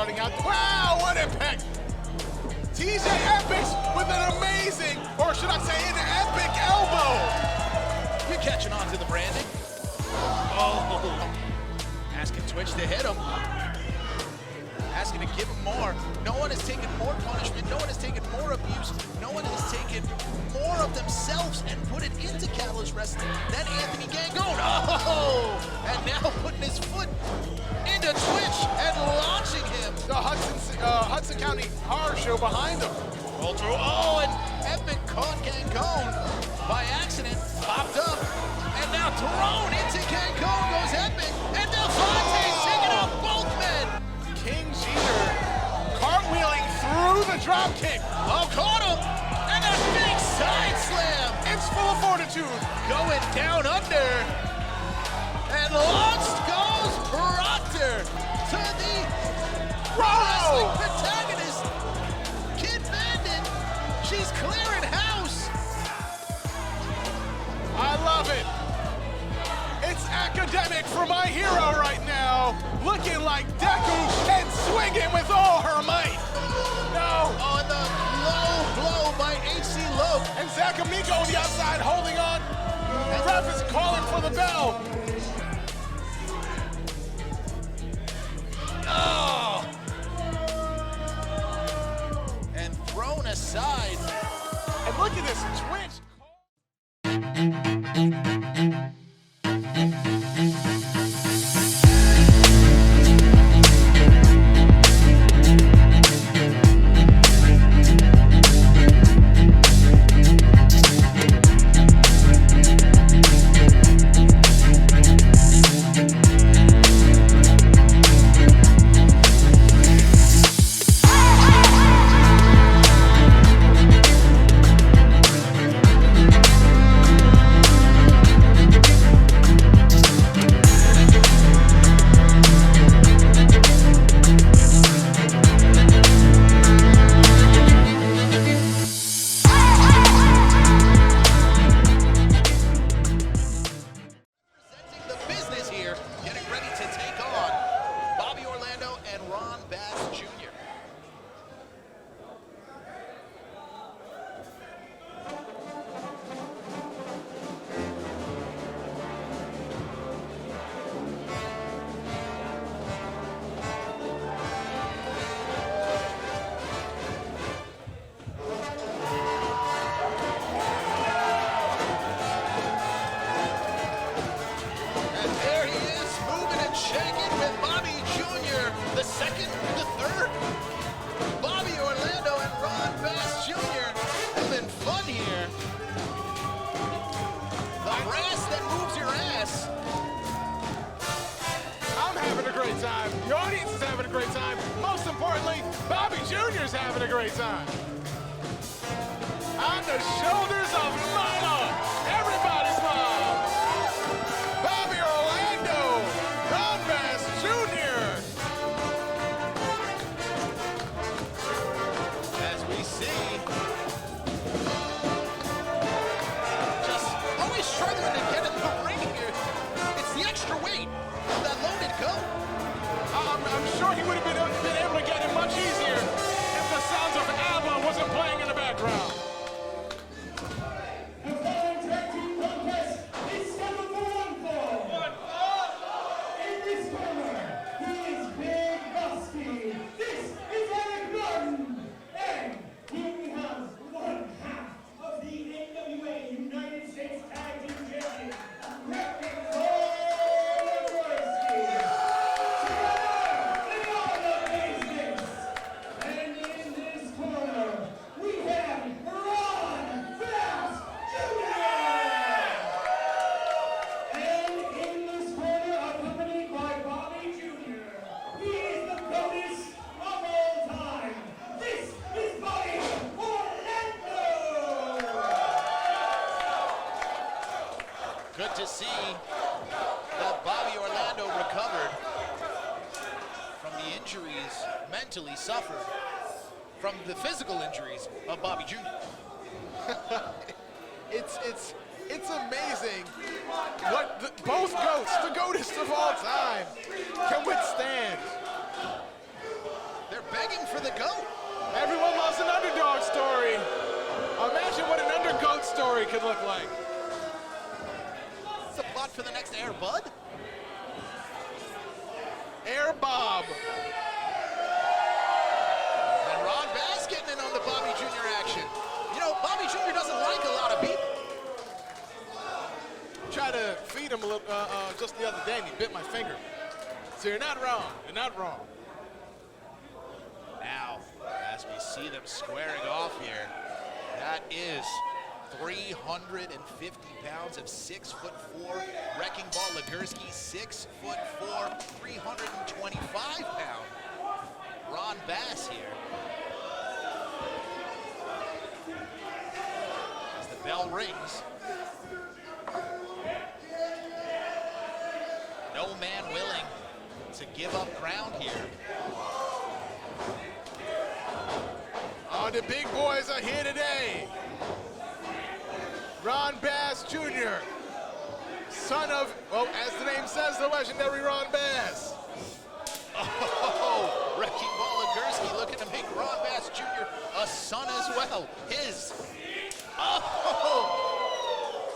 starting out. Wow, what impact! TJ Epics with an amazing, or should I say an epic elbow. You're catching on to the branding. Oh, asking Twitch to hit him. Asking to give him more. No one has taken more punishment. No one has taken more abuse. No one has taken more of themselves and put it into Catalyst Wrestling than Anthony Gangone. Oh, and now putting his foot into Twitch and launching him. The Hudson County Horror Show behind him. Roll through. Oh, and Epic caught Gangone by accident. Popped up. And now thrown into Gangone goes Epic. And Delfonte's taking out both men. King Jeter cartwheeling through the drop kick. Oh, caught him. And a big side slam. It's full of fortitude. Going down under. And launched goes Proctor to the Pro Wrestling protagonist, Kid Bandit. She's clearing house. I love it. It's academic for my hero right now. Looking like Deku and swinging with all her might. No. On the low blow by HC Loke. And Zach Amico on the outside holding on. The ref is calling for the bell. Oh. And thrown aside. And look at this Twitch. The audience is having a great time. Most importantly, Bobby Jr. is having a great time. On the shoulders of Mama, everybody's mom, Bobby Orlando, Ron Bass Jr. As we see, just always struggling to get in the ring here. It's the extra weight of that loaded coat. I'm sure he would have been able to get it much easier if the sounds of ABBA wasn't playing in the background. Good to see that Bobby Orlando recovered from the injuries mentally suffered from the physical injuries of Bobby Jr. It's amazing what both GOATs, the GOATest of all time, can withstand. begging for the GOAT. Everyone loves an underdog story. Imagine what an undergoat story could look like. It's a plot for the next Air Bud. Air Bob. And Ron Bass getting in on the Bobby Jr. action. You know, Bobby Jr. doesn't like a lot of people. Tried to feed him a little, just the other day and he bit my finger. So you're not wrong. You're not wrong. Now, as we see them squaring off here, that is 350 pounds of 6'4" Wrecking Ball Legursky, 6'4", 325 pound Ron Bass here. As the bell rings, no man willing to give up ground here. Oh, the big boys are here today. Ron Bass Jr., son of, well, as the name says, the legendary Ron Bass. Oh, Wrecking Ball Legursky looking to make Ron Bass Jr. a son as well. His. Oh!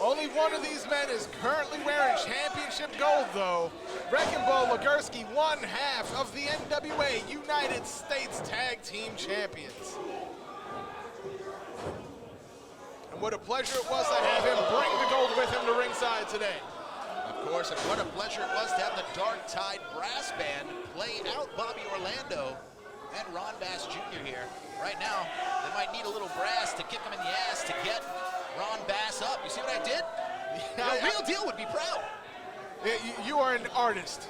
Only one of these men is currently wearing championship gold, though. Wrecking Ball Legursky, one half of the NWA United States Tag Team Champions. And what a pleasure it was to have him bring the gold with him to ringside today. Of course, and what a pleasure it was to have the Dark Tide Brass Band play out Bobby Orlando and Ron Bass Jr. here. Right now, they might need a little brass to kick him in the ass to get Ron Bass up. You see what I did? The real deal would be proud. You are an artist.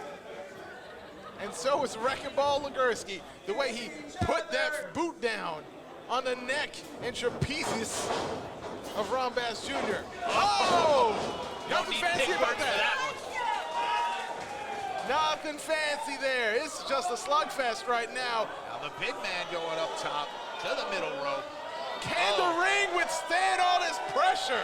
And so is Wrecking Ball Legursky. The way he put that boot down on the neck and trapezius of Ron Bass Jr. Oh! Nothing fancy about that. Nothing fancy there. It's just a slugfest right now. Now the big man going up top to the middle rope. Can the ring withstand all this pressure?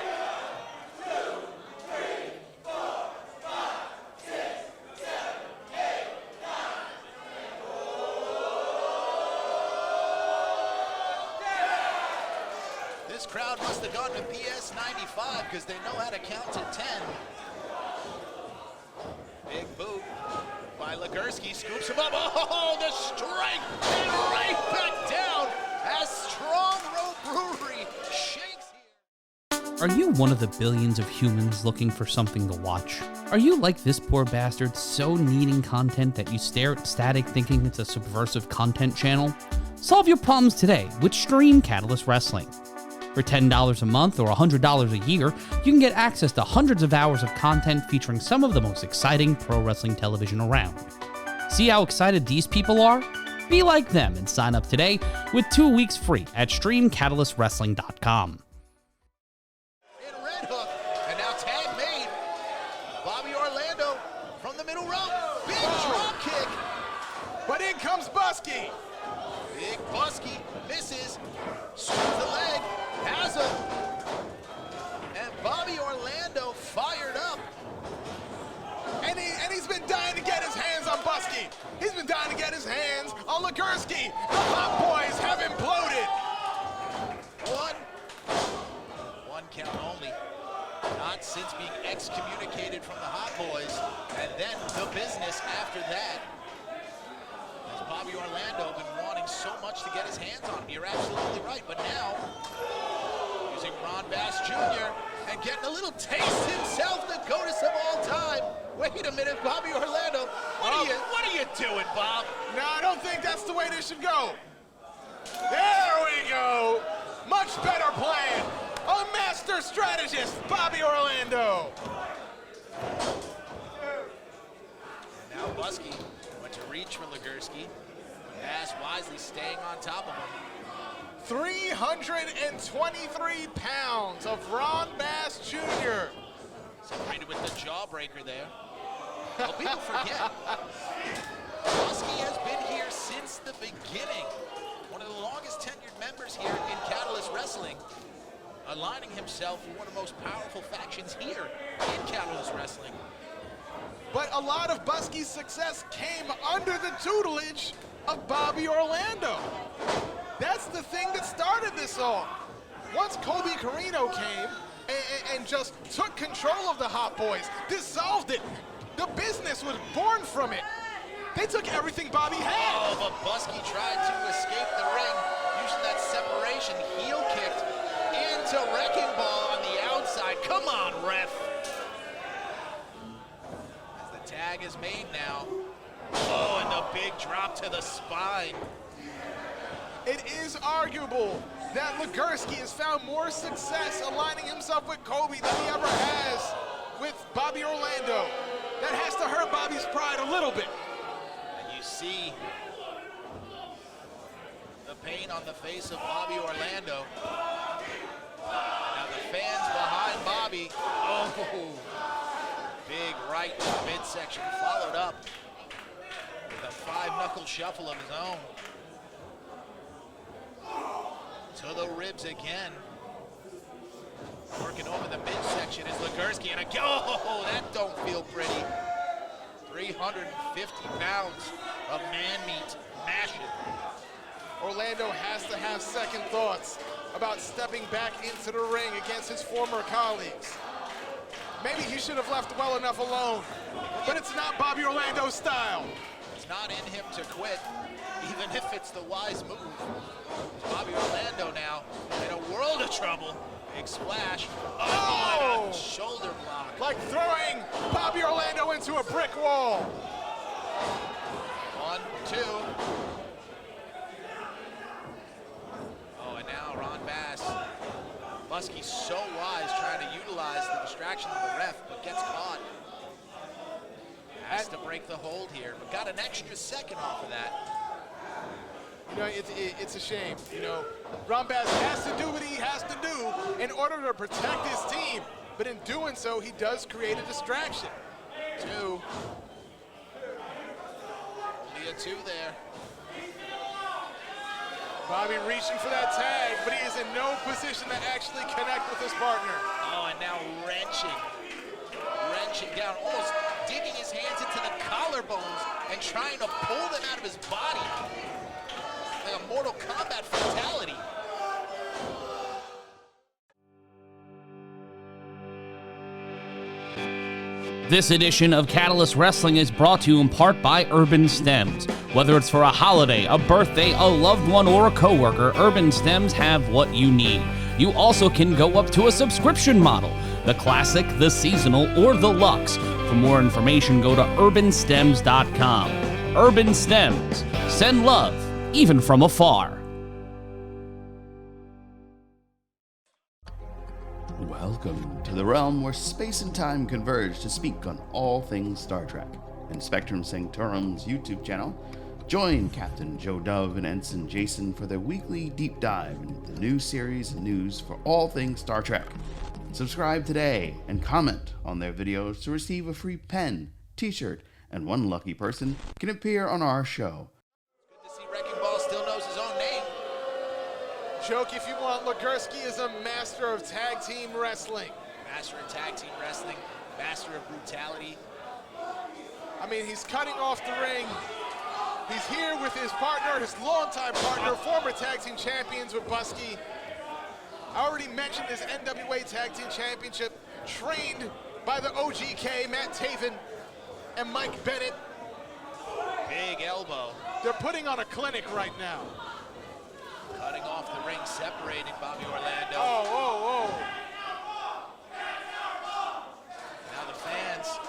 This crowd must have gone to PS 95 because they know how to count to 10. Big boot by Legursky, scoops him up. Oh, the strike! And right back down as Strong Row Brewery shakes here. Are you one of the billions of humans looking for something to watch? Are you like this poor bastard, so needing content that you stare at static thinking it's a subversive content channel? Solve your problems today with Stream Catalyst Wrestling. For $10 a month or $100 a year, you can get access to hundreds of hours of content featuring some of the most exciting pro wrestling television around. See how excited these people are? Be like them and sign up today with 2 weeks free at StreamCatalystWrestling.com. In Red Hook, and now tag made. Bobby Orlando from the middle rope. Big drop kick. But in comes Busky. Big Busky misses, swings the leg, has him. And Bobby Orlando fired up. And he's been dying to get his hands on Busky. He's been dying to get his hands on Legursky. The Hot Boys have imploded. One count only. Not since being excommunicated from the Hot Boys. And then the business after that. As Bobby Orlando been wanting so much to get his hands on him. You're absolutely right. But now, using Ron Bass Jr. and getting a little taste himself, the GOATess of all time. Wait a minute, Bobby Orlando. What are you doing, Bob? No, I don't think that's the way this should go. There we go. Much better plan. A master strategist, Bobby Orlando. Now Busky went to reach for Legursky. Bass wisely staying on top of him. 323 pounds of Ron Bass Jr. Separated with the jawbreaker there. Well, people forget. Busky has been here since the beginning. One of the longest tenured members here in Catalyst Wrestling. Aligning himself with one of the most powerful factions here in Catalyst Wrestling. But a lot of Busky's success came under the tutelage of Bobby Orlando. That's the thing that started this all. Once Colby Corino came and just took control of the Hot Boys, dissolved it, the business was born from it. They took everything Bobby had. Oh, but Buzsky tried to escape the ring using that separation, heel kicked into Wrecking Ball on the outside. Come on, ref. As the tag is made now. Oh, and the big drop to the spine. It is arguable that Legursky has found more success aligning himself with Kobe than he ever has with Bobby Orlando. That has to hurt Bobby's pride a little bit. And you see the pain on the face of Bobby Orlando. Now the fans behind Bobby. Oh, big right to the midsection, followed up with a 5-knuckle shuffle of his own. To the ribs again. Working over the midsection is Legursky, and oh, that don't feel pretty. 350 pounds of man meat mashing. Orlando has to have second thoughts about stepping back into the ring against his former colleagues. Maybe he should have left well enough alone, but it's not Bobby Orlando's style. It's not in him to quit, even if it's the wise move. Bobby Orlando now in a world of trouble. Big splash. Oh, and a shoulder block. Like throwing Bobby Orlando into a brick wall. 1, 2. Oh, and now Ron Bass. Buzsky's so wise trying to utilize the distraction of the ref, but gets caught. Has to break the hold here, but got an extra second off of that. You know, it's a shame. You know, Ron Bass has to do what he has to do in order to protect his team, but in doing so, he does create a distraction. 2. Only a 2 there. Bobby reaching for that tag, but he is in no position to actually connect with his partner. Oh, and now wrenching down, almost digging his hands into the collarbones and trying to pull them out of his body. Like a Mortal Kombat fatality. This edition of Catalyst Wrestling is brought to you in part by Urban Stems. Whether it's for a holiday, a birthday, a loved one, or a coworker, Urban Stems have what you need. You also can go up to a subscription model, the classic, the seasonal, or the luxe. For more information, go to urbanstems.com. Urban Stems. Send love, even from afar. Welcome to the realm where space and time converge to speak on all things Star Trek. In Spectrum Sanctorum's YouTube channel, join Captain Joe Dove and Ensign Jason for their weekly deep dive into the new series and news for all things Star Trek. Subscribe today and comment on their videos to receive a free pen, t-shirt, and one lucky person can appear on our show. Good to see Wrecking Ball still knows his own name. Joke if you want, Legursky is a master of tag team wrestling. Master of tag team wrestling, master of brutality. I mean, he's cutting off the ring. He's here with his partner, his longtime partner, former tag team champions with Buzsky. I already mentioned his NWA Tag Team Championship, trained by the OGK, Matt Taven and Mike Bennett. Big elbow. They're putting on a clinic right now. Cutting off the ring, separating Bobby Orlando. Oh. Now the fans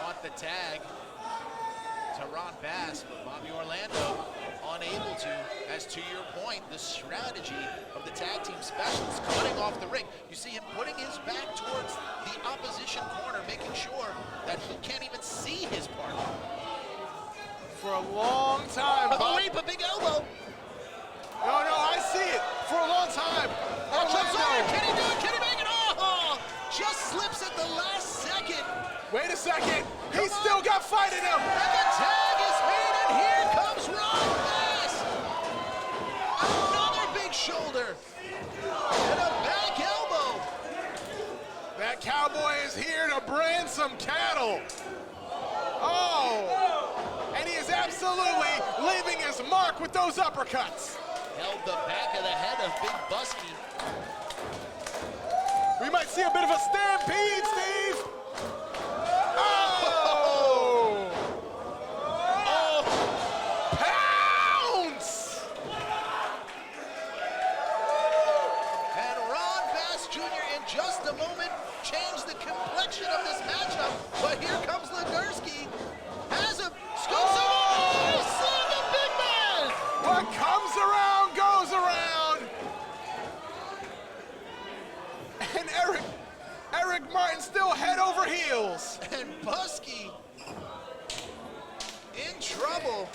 want the tag to Ron Bass, but Bobby Orlando unable to, as to your point, the strategy of the tag team specialists cutting off the ring. You see him putting his back towards the opposition corner, making sure that he can't even see his partner. For a long time, Oh, wait, but big elbow. No, I see it. For a long time. Orlando. Can he do it? Can he make it? Oh, just slips at the last second. Wait a second. He's still got fight in him. And the tag is made, and here comes Ron Bass. Another big shoulder. And a back elbow. That cowboy is here to brand some cattle. Oh. And he is Absolutely leaving his mark with those uppercuts. Held the back of the head of Big Busky. We might see a bit of a stampede, Steve. Oh! Oh! Pounds! And Ron Bass Jr. in just a moment changed the complexion of this matchup. But here comes Legursky. Has him. Scoops him. Oh, see the big man! What comes around goes around. And Eric Martin still head over heels. And Busky in trouble.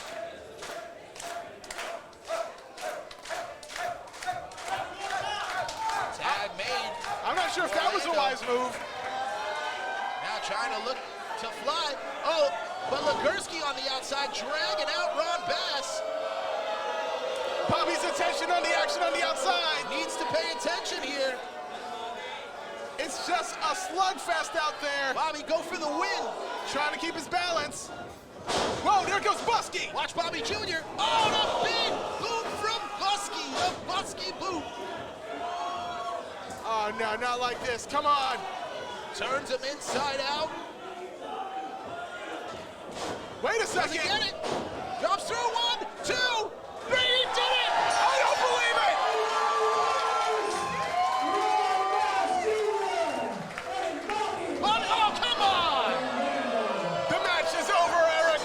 Tag made. I'm not sure if that was a wise move. Now trying to look to fly. Oh, but Legursky on the outside dragging out Ron Bass. Bobby's attention on the action on the outside. Needs to pay attention here. It's just a slugfest out there. Bobby, go for the win. Trying to keep his balance. Whoa, there goes Busky. Watch Bobby Jr. Oh, the big boot from Busky. The Busky boot. Oh, no, not like this. Come on. Turns him inside out. Wait a Does he second. get it? Drops through 1, 2, 3. He did it. I don't believe it. Oh, come on. The match is over, Eric.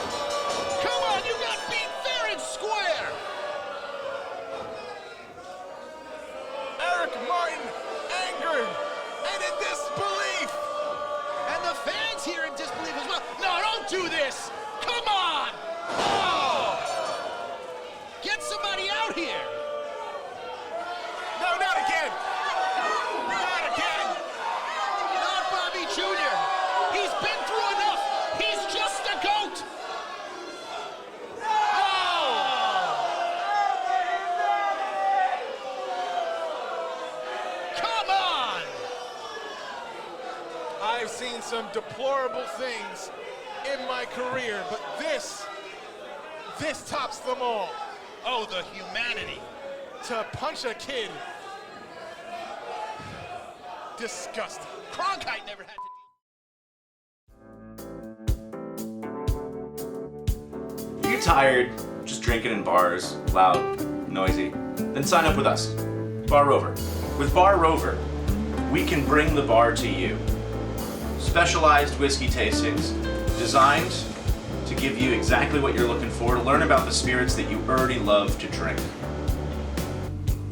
Come on, you got beat fair and square. Eric Martin angered and in disbelief. And the fans here in disbelief as well. No, don't do this. Come on. Oh. Get somebody out here. No, not again. Not again. Not Bobby Jr. He's been through enough. He's just a goat. Come on. I've seen some deplorable things in my career, but this tops them all. Oh, the humanity. To punch a kid. Disgusting. Cronkite never had to You get tired, just drinking in bars, loud, noisy, then sign up with us, Bar Rover. With Bar Rover, we can bring the bar to you. Specialized whiskey tastings designed to give you exactly what you're looking for, to learn about the spirits that you already love to drink.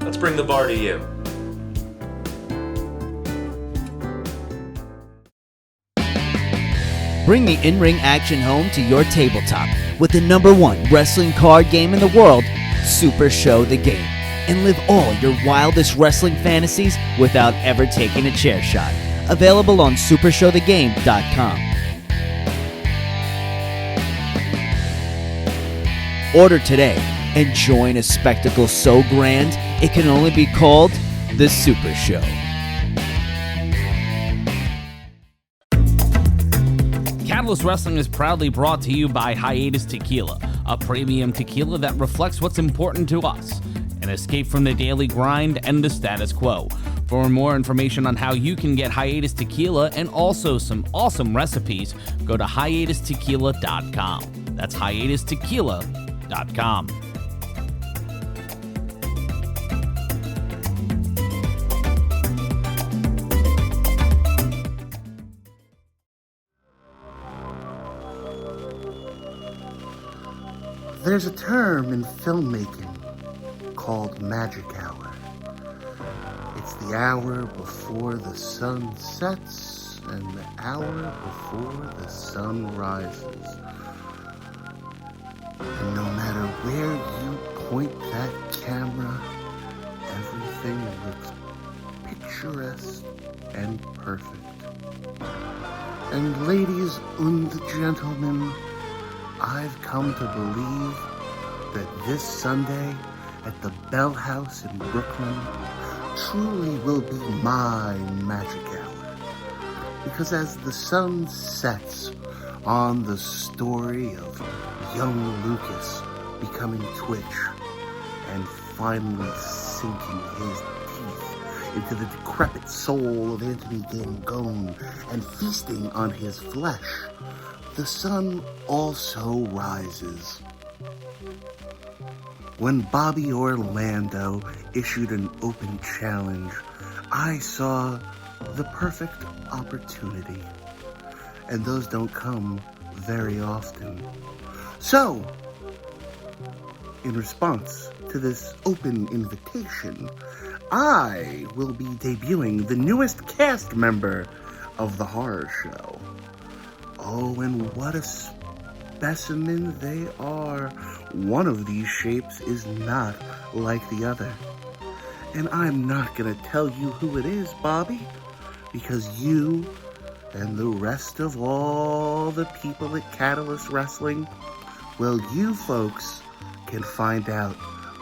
Let's bring the bar to you. Bring the in-ring action home to your tabletop with the #1 wrestling card game in the world, Super Show the Game, and live all your wildest wrestling fantasies without ever taking a chair shot. Available on supershowthegame.com. Order today and join a spectacle so grand it can only be called the Super Show. Catalyst Wrestling is proudly brought to you by Hiatus Tequila, a premium tequila that reflects what's important to us, an escape from the daily grind and the status quo. For more information on how you can get Hiatus Tequila and also some awesome recipes, go to hiatustequila.com. That's hiatustequila.com. There's a term in filmmaking called magic hour. It's the hour before the sun sets and the hour before the sun rises. And no matter where you point that camera, everything looks picturesque and perfect. And ladies and gentlemen, I've come to believe that this Sunday at the Bell House in Brooklyn truly will be my magic hour. Because as the sun sets on the story of young Lucas becoming Twitch and finally sinking his teeth into the decrepit soul of Anthony Gangone and feasting on his flesh, the sun also rises. When Bobby Orlando issued an open challenge, I saw the perfect opportunity, and those don't come very often. So, in response to this open invitation, I will be debuting the newest cast member of the horror show. Oh, and what a specimen they are. One of these shapes is not like the other. And I'm not gonna tell you who it is, Bobby, because you and the rest of all the people at Catalyst Wrestling, well, you folks can find out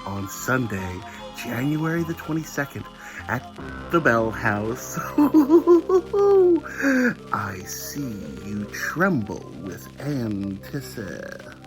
on Sunday, January the 22nd at the Bell House. I see you tremble with anticipation.